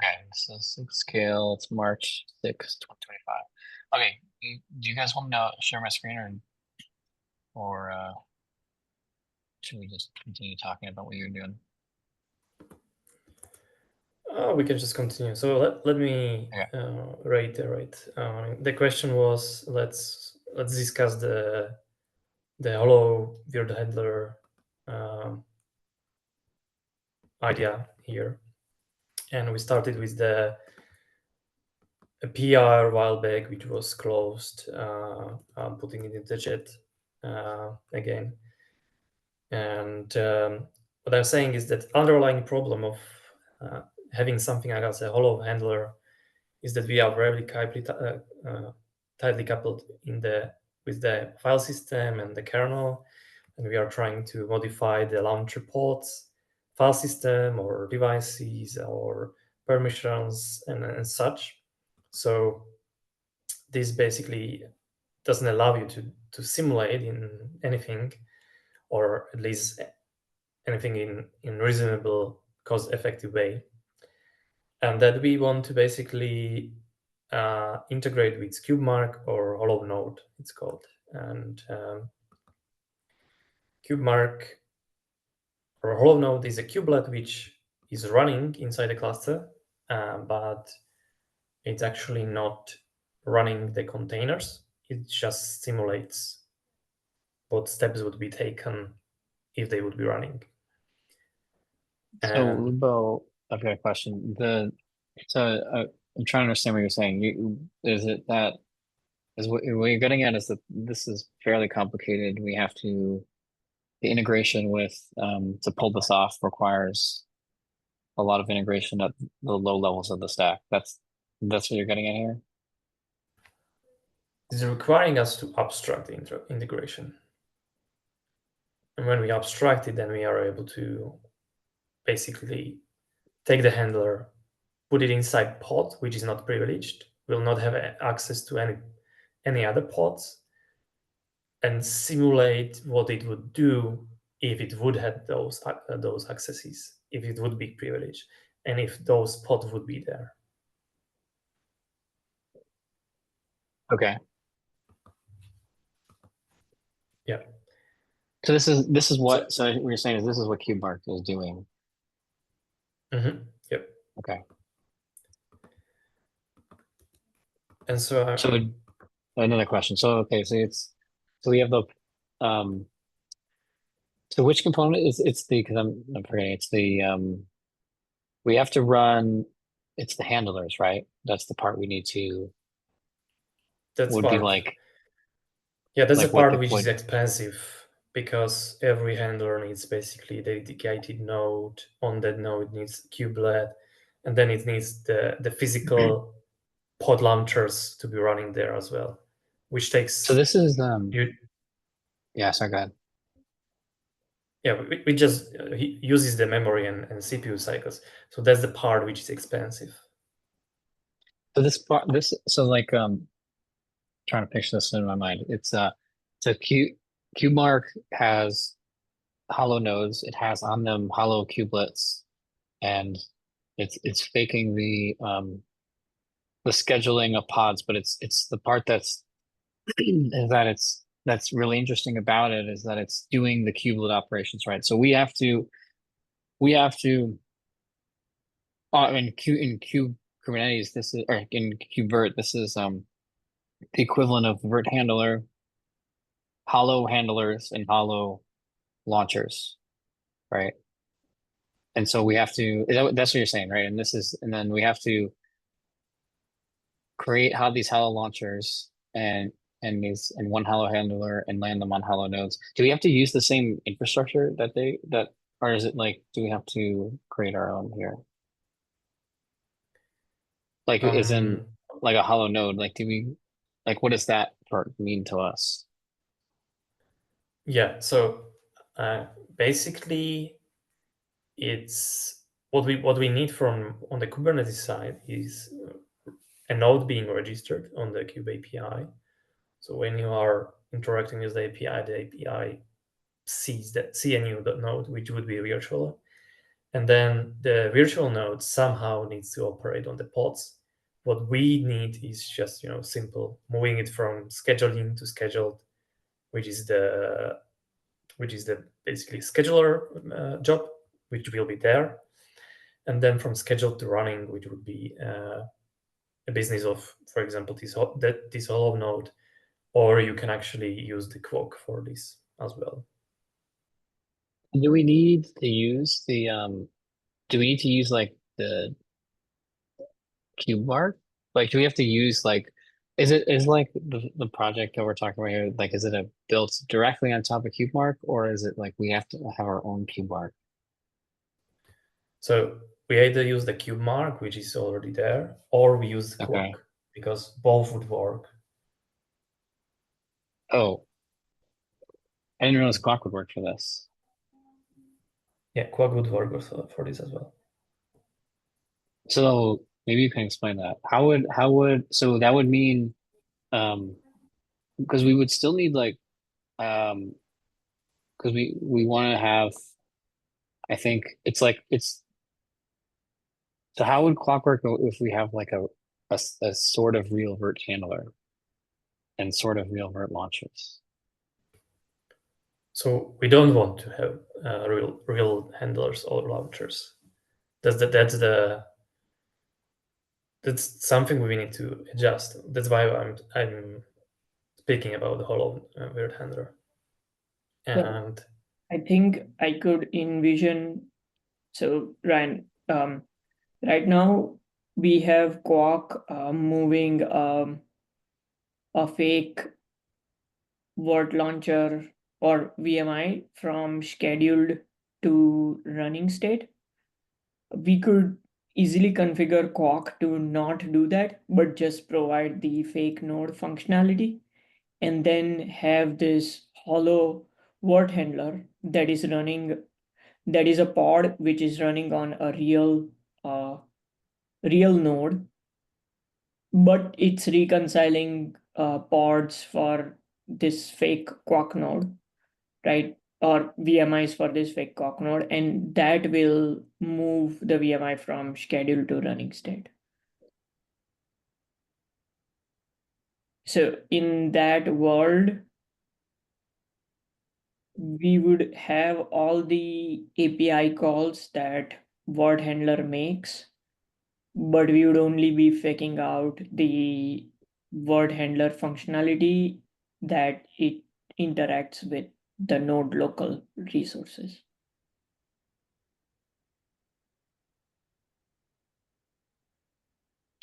Okay, so 6 scale, it's March 6th, 2025. Okay, do you guys want me to share my screen or should we just continue talking about what you're doing? We can just continue. So let me Okay. reiterate. The question was, let's discuss the hollow weird handler idea here, and we started with the a PR a while back, which was closed. I'm putting it in the chat again. And what I'm saying is that underlying problem of having something like as a hollow handler is that we are very tightly coupled with the file system and the kernel, and we are trying to modify the launcher pods, file system, or devices, or permissions, and such. So this basically doesn't allow you to simulate in anything, or at least anything in reasonable cost effective way, and that we want to basically integrate with CubeMark or Hollow Node, it's called. And CubeMark or Hollow Node is a kubelet which is running inside the cluster, but it's actually not running the containers. It just simulates what steps would be taken if they would be running. So, And Lubo, I've got a question. I'm trying to understand what you're saying. Is it that is what you're getting at is that this is fairly complicated. The integration with to pull this off requires a lot of integration at the low levels of the stack. That's what you're getting at here. it's requiring us to abstract the integration. And when we abstract it, then we are able to basically take the handler, put it inside pod, which is not privileged, will not have access to any other pods, and simulate what it would do if it would have those accesses, if it would be privileged, and if those pods would be there. Okay. Yeah. So this is what so what you're saying is this is what CubeMark is doing. Mm-hmm. Yep. Okay. And so So another question. So we have the um so which component is it's the because I'm forgetting it's the we have to run it's the handlers, right? That's the part we need to that's would be part. Yeah, that's the like what part the which what is expensive because every handler needs basically a dedicated node. On that node needs kubelet, and then it needs the physical pod launchers to be running there as well, which so takes this is you. yeah, sorry, go ahead. Yeah, we just he uses the memory and CPU cycles. So that's the part which is expensive. So this part this so like trying to picture this in my mind. It's so CubeMark has hollow nodes. It has on them hollow kubelets, and it's faking the scheduling of pods. But it's the part that's is that that's really interesting about it is that it's doing the kubelet operations, right? So we have to in Cube Kubernetes this is or in KubeVirt this is the equivalent of virt handler, hollow handlers, and hollow launchers, right? And so we have to, that's what you're saying, right? And then we have to create how these hollow launchers and one hollow handler and land them on hollow nodes. Do we have to use the same infrastructure or is it like, do we have to create our own here? Like, is in Um, like a hollow node, like, what does that part mean to us? yeah. So basically, it's what we need from on the Kubernetes side is a node being registered on the Kube API. So when you are interacting with the API sees that see a new node, which would be virtual, And then the virtual node somehow needs to operate on the pods. What we need is just simple moving it from scheduling to scheduled, which is the basically scheduler job, which will be there, and then from scheduled to running, which would be a business of, for example, this hollow node, or you can actually use the Quark for this as well. Do we need to use the do we need to use like the cube mark? Like, do we have to use like, is like the project that we're talking about here, like, is it a built directly on top of cube mark, or is it like we have to have our own cube mark? So we either use the cube mark, which is already there, or we use the Okay. Quark, because both would work. Oh, I didn't realize clock would work for this. Yeah, Quark would work also for this as well. So maybe you can explain that. So that would mean um because we would still need like because we want to have, I think it's so how would clockwork go if we have like a sort of real vert handler and sort of real vert launchers? So we don't want to have real handlers or launchers. That's something we need to adjust. That's why I'm speaking about the hollow weird handler. So And I think I could envision. So Ryan, right now we have Quark moving a fake word launcher or VMI from scheduled to running state. We could easily configure Quark to not do that, but just provide the fake node functionality, and then have this hollow word handler that is running, that is a pod which is running on a uh, real node, but it's reconciling pods for this fake Quark node, right? Or VMIs for this fake Quark node, and that will move the VMI from scheduled to running state. So in that world, we would have all the API calls that word handler makes, but we would only be faking out the word handler functionality that it interacts with the node local resources.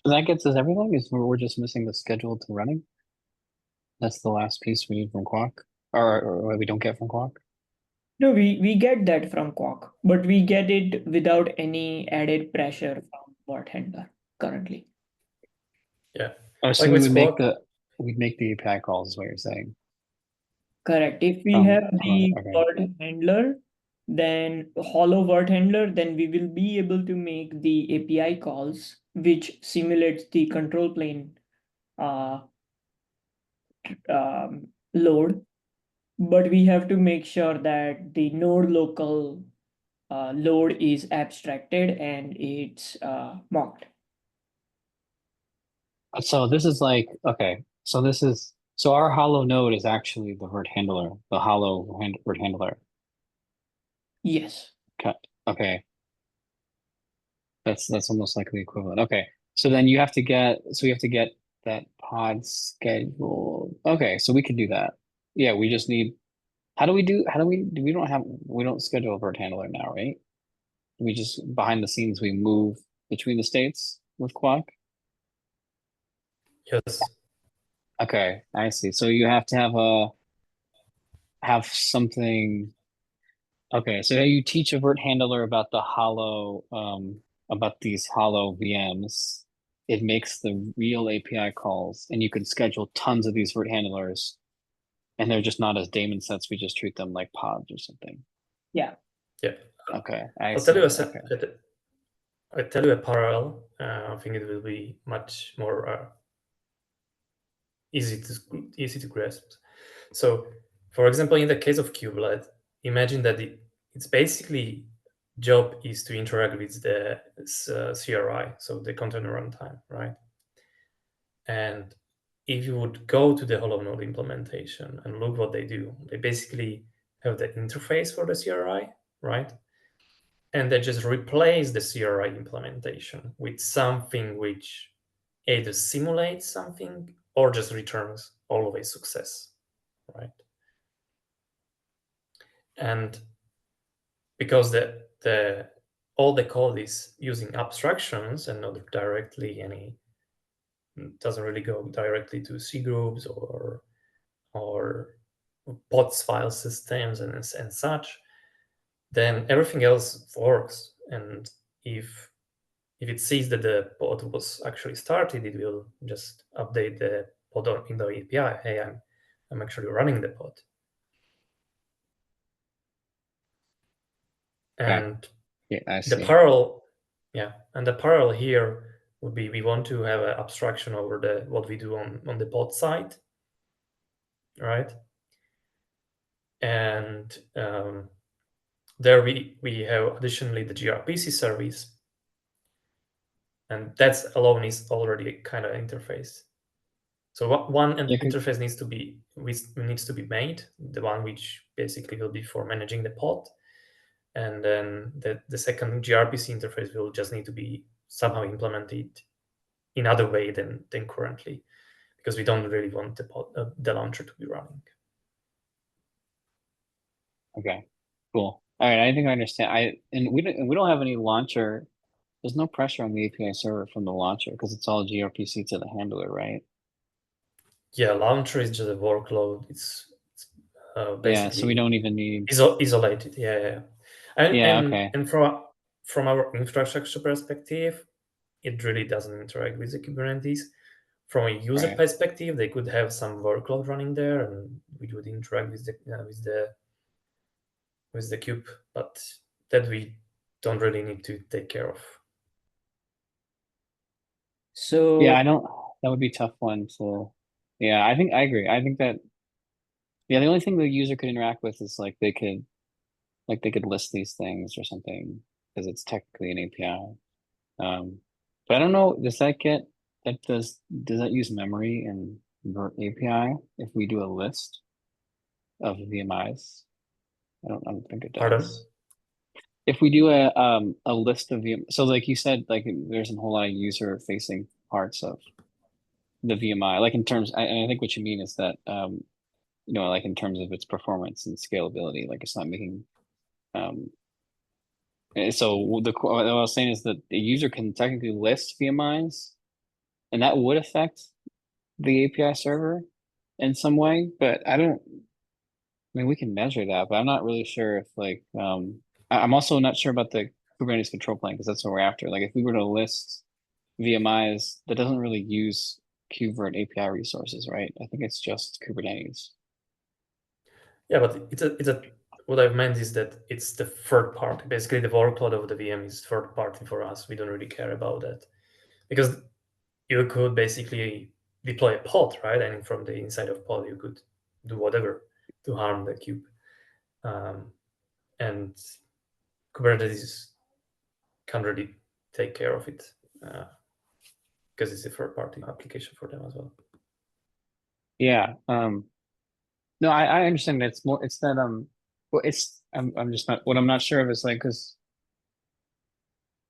So that gets us everything. Is we're just missing the schedule to running. That's the last piece we need from Quark, or we don't get from Quark. No, we get that from Quark, but we get it without any added pressure from word handler currently. yeah, Oh, so like we with would Quark, we'd make the API calls, is what you're saying. Correct. If we From have the okay. word handler, then hollow word handler, then we will be able to make the API calls, which simulates the control plane uh, load. But we have to make sure that the node local load is abstracted and it's mocked. So this is like okay. So our hollow node is actually the vert handler, the vert handler. Yes. Okay. Okay. That's almost like the equivalent. Okay. So then you have to get we have to get that pod schedule. Okay, so we can do that. Yeah, we just need how do we don't have we don't schedule a vert handler now, right? We just behind the scenes we move between the states with Quark. yes. Okay, I see. So you have to have something. Okay, so you teach a vert handler about the hollow about these hollow VMs. It makes the real API calls, and you can schedule tons of these vert handlers, and they're just not as daemon sets. We just treat them like pods or something. Yeah. Yeah. Okay, I I'll tell see. you Okay. I'll tell you a parallel. I think it will be much more easy to grasp. So, for example, in the case of kubelet, imagine that it's basically job is to interact with the CRI, so the container runtime, right? And if you would go to the Hollow Node implementation and look what they do, they basically have the interface for the CRI, right? And they just replace the CRI implementation with something which either simulates something or just returns always success, right? And because all the code is using abstractions and not directly doesn't really go directly to C groups or pods file systems and such, then everything else works. And if it sees that the pod was actually started, it will just update the pod in the API. Hey, I'm actually running the pod. And Yeah, I the see. parallel, and the parallel here would be we want to have an abstraction over what we do on the pod side, right? And there we have additionally the gRPC service, and that's alone is already a kind of interface. So one interface needs to be made, the one which basically will be for managing the pod, and then the second gRPC interface will just need to be somehow implemented in other way than currently, because we don't really want the launcher to be running. Okay, cool. All right, I think I understand. We don't have any launcher. There's no pressure on the API server from the launcher because it's all gRPC to the handler, right? Yeah, launcher is just a workload. It's basically yeah. So we don't even need isolated. Yeah. And from our infrastructure perspective, it really doesn't interact with the Kubernetes. From a user perspective, they could have some workload running there, and we would interact with the kube, but that we don't really need to take care of. So yeah, I don't. That would be a tough one. So yeah, I think I agree. I think that the only thing the user could interact with is like they could list these things or something because it's technically an API. But I don't know. Does that use memory in Vert API if we do a list of VMIs? I don't think it does. Pardon? If we do a list of VM, so like you said, like there's a whole lot of user facing parts of the VMI. Like in terms, I think what you mean is that like in terms of its performance and scalability, like it's not making so what I was saying is that the user can technically list VMIs, and that would affect the API server in some way, but I mean, we can measure that, but I'm not really sure if like, I'm also not sure about the Kubernetes control plane because that's what we're after. Like if we were to list VMIs, that doesn't really use KubeVirt API resources, right? I think it's just Kubernetes. Yeah, but it's a what I've meant is that it's the third party. Basically, the workload of the VM is third party for us. We don't really care about that because you could basically deploy a pod, right? And from the inside of pod, you could do whatever to harm the kube. And Kubernetes can't really take care of it because it's a third-party application for them as well. Yeah. No, I understand that it's more. It's that well, I'm just not. What I'm not sure of is like because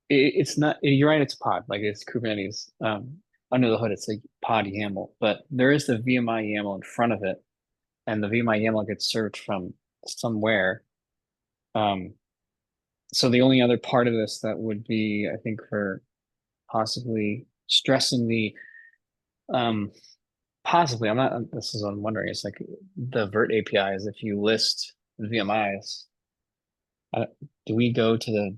it's not. You're right. It's pod. Like it's Kubernetes. Under the hood, it's like pod YAML, but there is the VMI YAML in front of it, and the VMI YAML gets served from somewhere. So the only other part of this that would be, I think, for possibly stressing the possibly, this is what I'm wondering, it's like the Vert APIs, if you list VMIs, do we go to the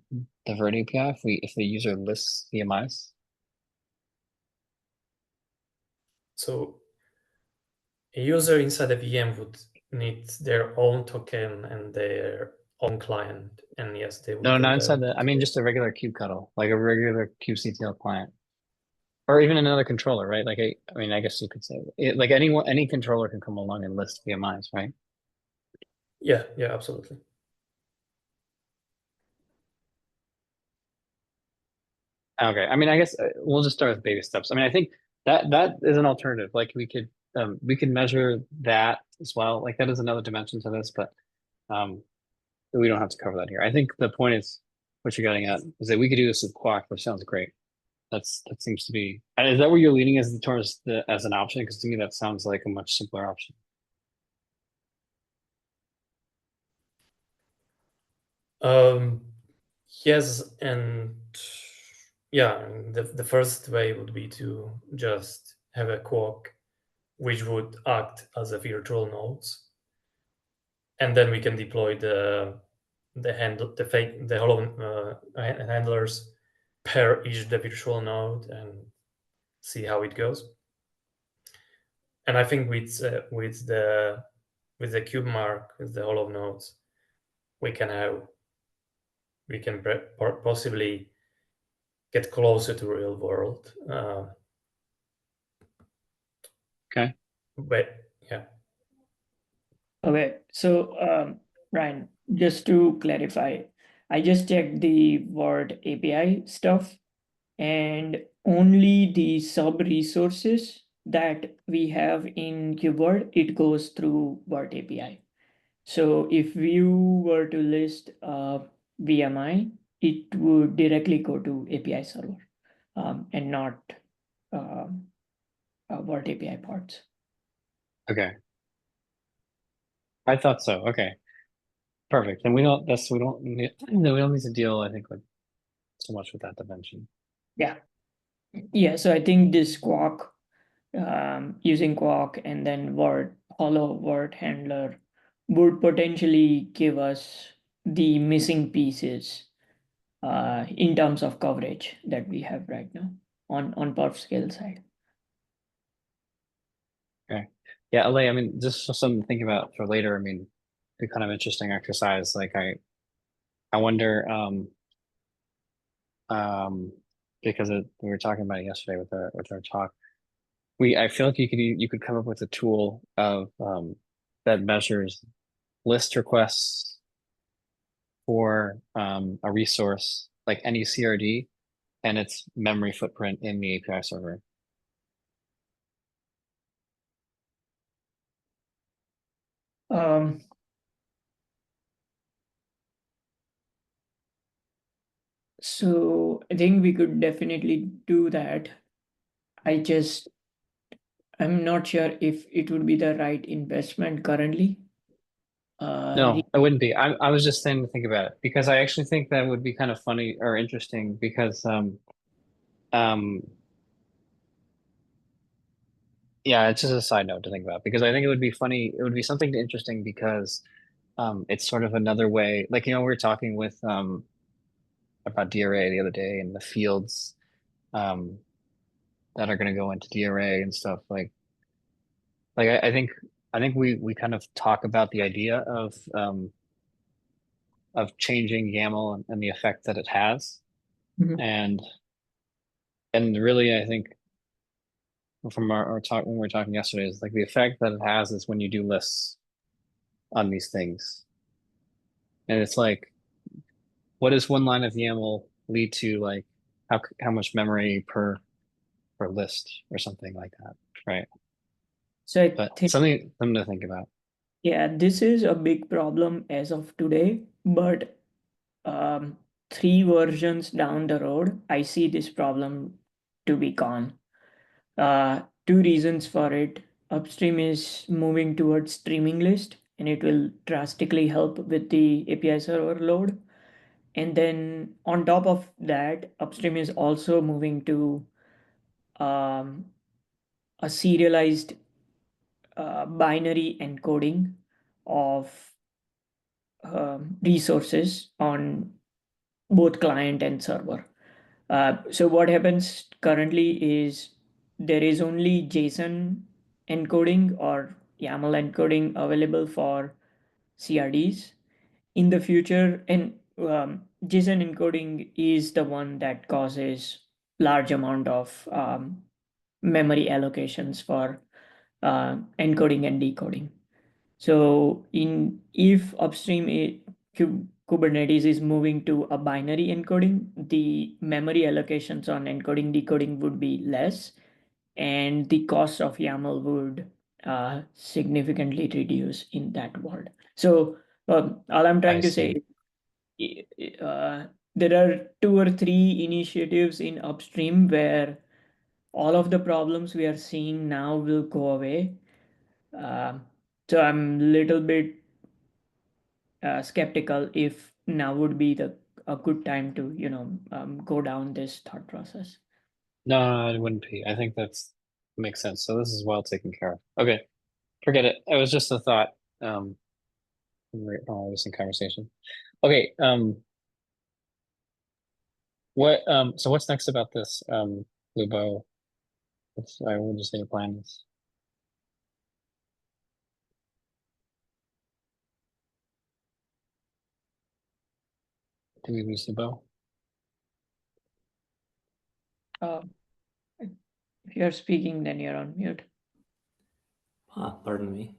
Vert API if the user lists VMIs? So a user inside a VM would need their own token and their own client, and yes, they would No, go not inside I mean just a regular kubectl, like a regular kubectl client. Or even another controller, right? Like I mean, I guess you could say like any controller can come along and list VMIs, right? Yeah, absolutely. Okay, I mean, I guess we'll just start with baby steps. I mean, I think that is an alternative. Like we could measure that as well. Like that is another dimension to this, but um, we don't have to cover that here. I think the point is what you're getting at is that we could do this with Quark, which sounds great. That seems to be. And is that where you're leaning as towards the as an option? Because to me that sounds like a much simpler option. Yes, and yeah, the first way would be to just have a quark which would act as a virtual nodes, and then we can deploy the hollow handlers per each the virtual node and see how it goes. And I think with the cube mark, with the hollow nodes, we can possibly get closer to real world. Okay. But yeah. Okay, so Ryan, just to clarify, I just checked the Word API stuff, and only the sub resources that we have in KubeWord, it goes through Word API. So if you were to list VMI, it would directly go to API server and not Word API parts. Okay. I thought so. Okay. Perfect. And we don't that's we don't need no, we don't need to deal, I think, with so much with that dimension. Yeah. Yeah. So I think this Quark, using Quark and then hollow word handler would potentially give us the missing pieces in terms of coverage that we have right now on perf scale side. Okay. Yeah, LA, I mean, just something to think about for later. I mean, be kind of interesting exercise. Like I wonder, because we were talking about it yesterday with our talk. I feel like you could come up with a tool of that measures list requests for a resource like any CRD and its memory footprint in the API server. Um, so I think we could definitely do that. I'm not sure if it would be the right investment currently. No, it wouldn't be. I was just saying to think about it because I actually think that would be kind of funny or interesting because um yeah, it's just a side note to think about because I think it would be funny. It would be something interesting because it's sort of another way. Like we were talking with about DRA the other day and the fields um that are going to go into DRA and stuff I think we kind of talk about the idea of changing YAML and the effect that it has. Mhm. And really I think from our talk when we were talking yesterday is like the effect that it has is when you do lists on these things. And it's like, what does one line of YAML lead to? Like how much memory per list or something like that, right? So I But think, something to think about. yeah, this is a big problem as of today, but um, 3 versions down the road, I see this problem to be gone. Two reasons for it. Upstream is moving towards streaming list, and it will drastically help with the API server load. And then on top of that, upstream is also moving to um, a serialized binary encoding of resources on both client and server. So what happens currently is there is only JSON encoding or YAML encoding available for CRDs. In the future, and JSON encoding is the one that causes large amount of memory allocations for encoding and decoding. So in if upstream Kubernetes is moving to a binary encoding, the memory allocations on encoding decoding would be less, and the cost of YAML would significantly reduce in that world. So all I'm trying to say, there are 2 or 3 initiatives in upstream where all of the problems we are seeing now will go away. So I'm a little bit skeptical if now would be a good time to go down this thought process. No, it wouldn't be. I think makes sense. So this is well taken care of. Okay, forget it. It was just a thought. While I was in conversation. Okay. So what's next about this, Lubo? I would just say your plan is. Do we lose Lubo? If you're speaking, then you're on mute. Pardon me.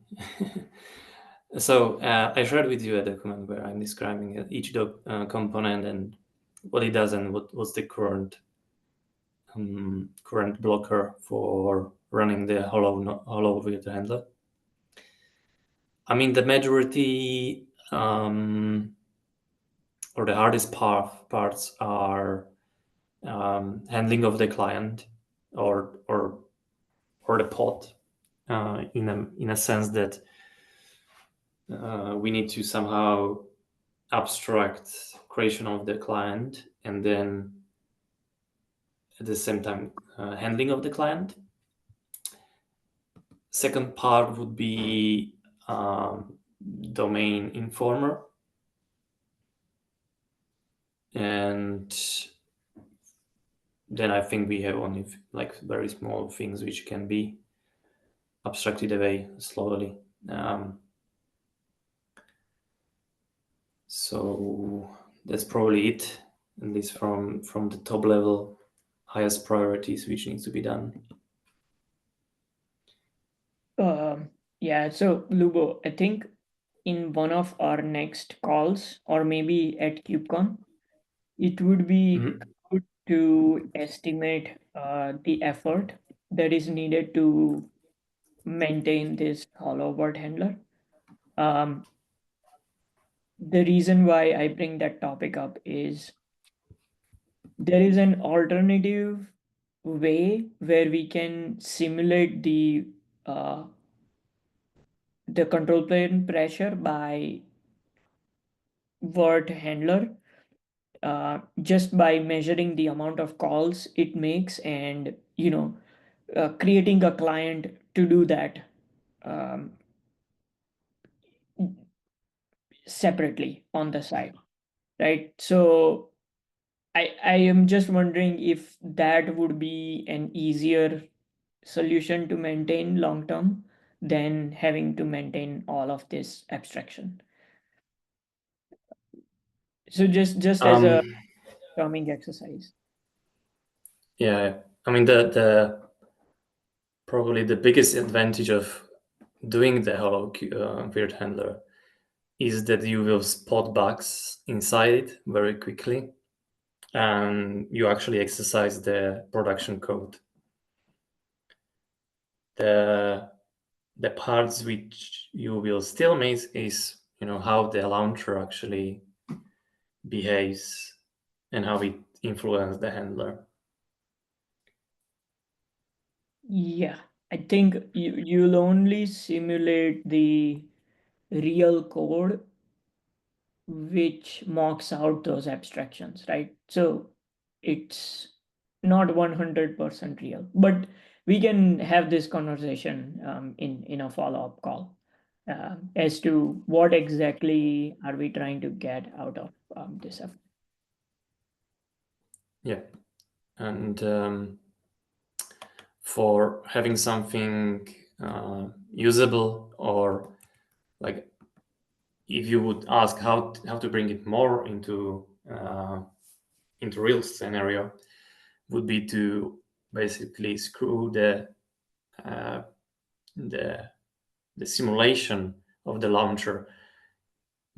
So I shared with you a document where I'm describing each component and what it does and what's the current blocker for running the hollow with the handler. I mean, the majority or the hardest parts are handling of the client or the pod in a sense that we need to somehow abstract creation of the client and then at the same time handling of the client. Second part would be domain informer, and then I think we have only like very small things which can be abstracted away slowly. So that's probably it, at least from the top level, highest priorities which needs to be done. Yeah, so Lubo, I think in one of our next calls or maybe at KubeCon, it would be good to estimate the effort that is needed to maintain this hollow word handler. The reason why I bring that topic up is there is an alternative way where we can simulate the control plane pressure by word handler just by measuring the amount of calls it makes and creating a client to do that separately on the side, right? So I am just wondering if that would be an easier solution to maintain long term than having to maintain all of this abstraction. So just as a coming exercise. Yeah, I mean the probably the biggest advantage of doing the hollow weird handler is that you will spot bugs inside it very quickly, and you actually exercise the production code. The parts which you will still miss is how the launcher actually behaves and how it influences the handler. Yeah, I think you'll only simulate the real code which mocks out those abstractions, right? So it's not 100% real, but we can have this conversation in a follow-up call as to what exactly are we trying to get out of this effort. Yeah, and for having something usable, or like if you would ask how to bring it more into real scenario, would be to basically screw the simulation of the launcher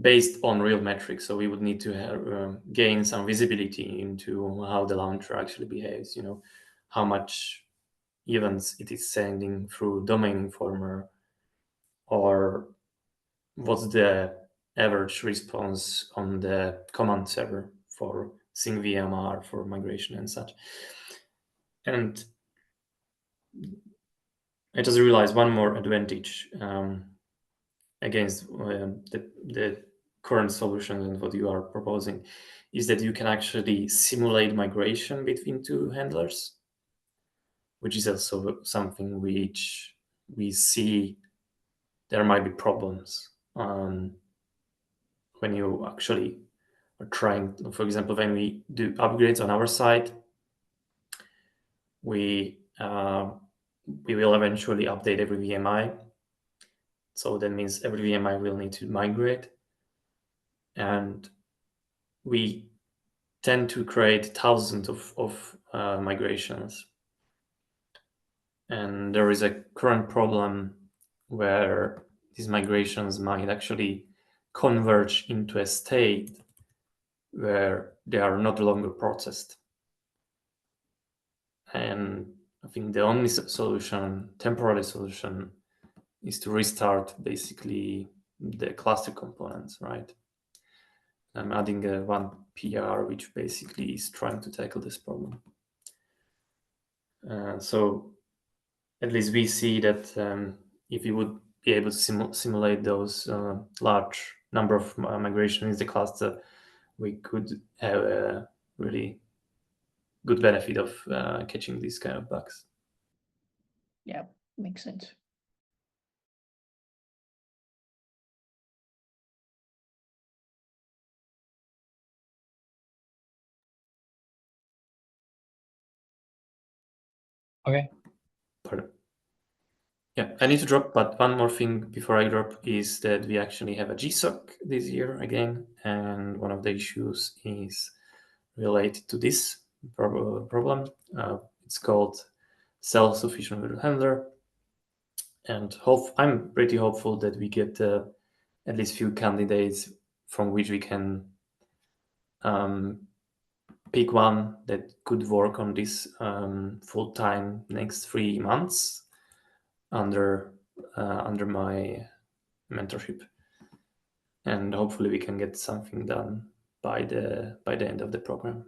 based on real metrics. So we would need to have, gain some visibility into how the launcher actually behaves, how much events it is sending through domain informer, or what's the average response on the command server for sync VMR, for migration and such. And I just realized one more advantage against the current solution and what you are proposing is that you can actually simulate migration between two handlers, which is also something which we see there might be problems when you actually are trying. For example, when we do upgrades on our side, we will eventually update every VMI. So that means every VMI will need to migrate. And we tend to create thousands of migrations. And there is a current problem where these migrations might actually converge into a state where they are not longer processed. And I think the only temporary solution, is to restart basically the cluster components, right? I'm adding one PR, which basically is trying to tackle this problem. So at least we see that if you would be able to simulate those large number of migrations in the cluster, we could have a really good benefit of catching these kind of bugs. Yeah, makes sense. Okay. Pardon. Yeah, I need to drop, but one more thing before I drop is that we actually have a GSOC this year again, and one of the issues is related to this problem. It's called self-sufficient virtual handler, and I'm pretty hopeful that we get at least few candidates from which we can pick one that could work on this full-time next 3 months under my mentorship, and hopefully we can get something done by the end of the program.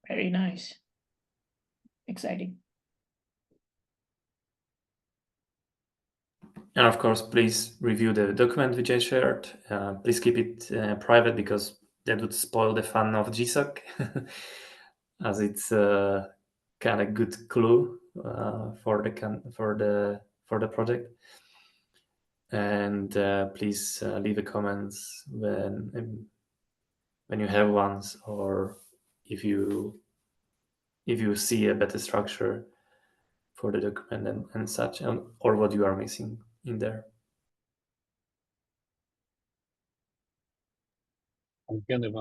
Very nice. Exciting. And of course, please review the document which I shared. Please keep it private, because that would spoil the fun of GSOC, as it's a kind of good clue for the project. And please leave a comments when you have ones, or if you see a better structure for the document and such, or what you are missing in there. I'm good.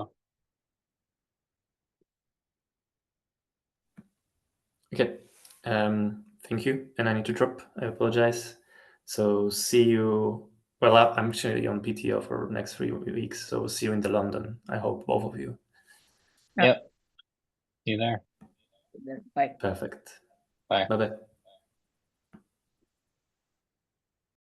Okay, thank you. And I need to drop. I apologize. So see you. Well, I'm actually on PTO for the next 3 weeks, so see you in the London. I hope both of you. Yep. See you there. Bye. Perfect. Bye. Bye-bye.